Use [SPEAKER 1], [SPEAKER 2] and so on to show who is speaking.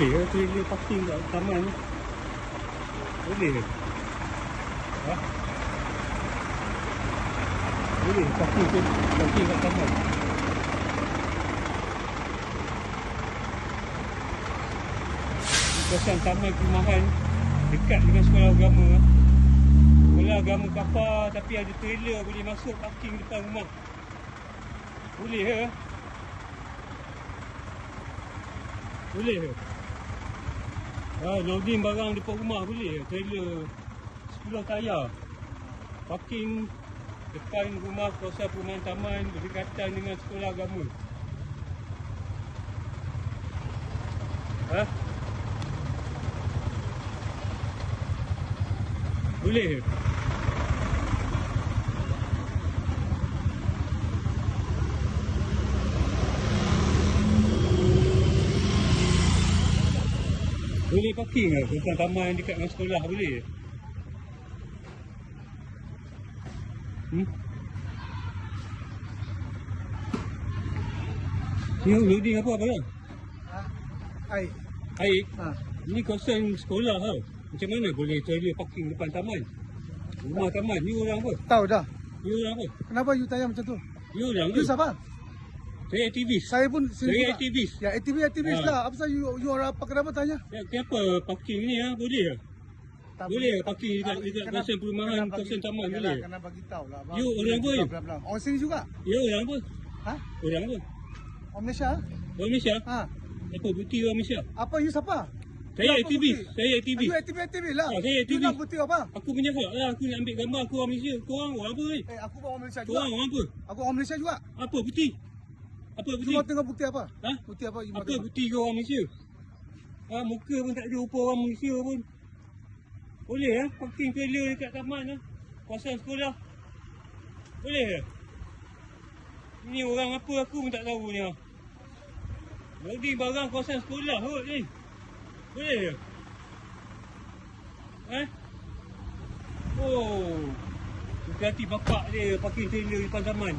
[SPEAKER 1] Boleh ke trailer parking kat taman ni? Boleh ke? Ha? Boleh parking kat taman. Kawasan taman perumahan dekat dengan sekolah agama. Sekolah agama kapal tapi ada trailer boleh masuk parking depan rumah. Boleh ke? Boleh ke? Loading barang depan rumah boleh ke? Trailer 10 tayar parking depan rumah kawasan perumahan taman berdekatan dengan sekolah agama. Ha? Boleh ke? Boleh parking ke depan taman dekat dengan sekolah boleh? Ni loading apa bang?
[SPEAKER 2] Air.
[SPEAKER 1] Air? Ni kawasan sekolah tau. Macam mana boleh trailer parking depan taman? Rumah taman, ni orang apa?
[SPEAKER 2] Tahu dah.
[SPEAKER 1] Ni orang apa?
[SPEAKER 2] Kenapa you tanya macam tu?
[SPEAKER 1] Ni orang
[SPEAKER 2] You
[SPEAKER 1] ke?
[SPEAKER 2] siapa?
[SPEAKER 1] Saya aktivis.
[SPEAKER 2] Saya pun sini
[SPEAKER 1] Saya
[SPEAKER 2] juga.
[SPEAKER 1] aktivis.
[SPEAKER 2] Ya, aktivis lah. Apa pasal you orang apa, kenapa tanya?
[SPEAKER 1] Ya, kenapa parking ni boleh ke?
[SPEAKER 2] Tak
[SPEAKER 1] Boleh ke parking dekat kawasan perumahan, kawasan taman boleh?
[SPEAKER 2] Kena bagi tahu lah.
[SPEAKER 1] You orang apa you?
[SPEAKER 2] Orang sini juga.
[SPEAKER 1] Ya orang apa?
[SPEAKER 2] Ha?
[SPEAKER 1] Orang apa?
[SPEAKER 2] Orang Malaysia?
[SPEAKER 1] Orang Malaysia?
[SPEAKER 2] Ha.
[SPEAKER 1] Apa bukti orang Malaysia?
[SPEAKER 2] Apa you siapa?
[SPEAKER 1] Saya
[SPEAKER 2] Apa
[SPEAKER 1] aktivis.
[SPEAKER 2] bukti?
[SPEAKER 1] Saya aktivis.
[SPEAKER 2] You aktivis lah.
[SPEAKER 1] Saya
[SPEAKER 2] You
[SPEAKER 1] aktivis.
[SPEAKER 2] nak bukti apa?
[SPEAKER 1] Aku menyerah lah. Aku nak ambil gambar aku orang Malaysia. Korang orang apa ni?
[SPEAKER 2] Aku pun orang Malaysia juga.
[SPEAKER 1] Korang orang apa?
[SPEAKER 2] Aku orang Malaysia juga.
[SPEAKER 1] Apa bukti? Apa
[SPEAKER 2] You
[SPEAKER 1] bukti?
[SPEAKER 2] mau tengok bukti apa?
[SPEAKER 1] Ha?
[SPEAKER 2] Bukti apa you mau
[SPEAKER 1] Apa
[SPEAKER 2] tengok?
[SPEAKER 1] bukti kau orang Malaysia? Muka pun tak ada rupa orang Malaysia pun. Boleh parking trailer dekat taman kawasan sekolah. Boleh ke? Ni orang apa aku pun tak tahu ni. Loading barang kawasan sekolah kot ni. Boleh ke? Oh. Hati bapak dia parking trailer depan taman.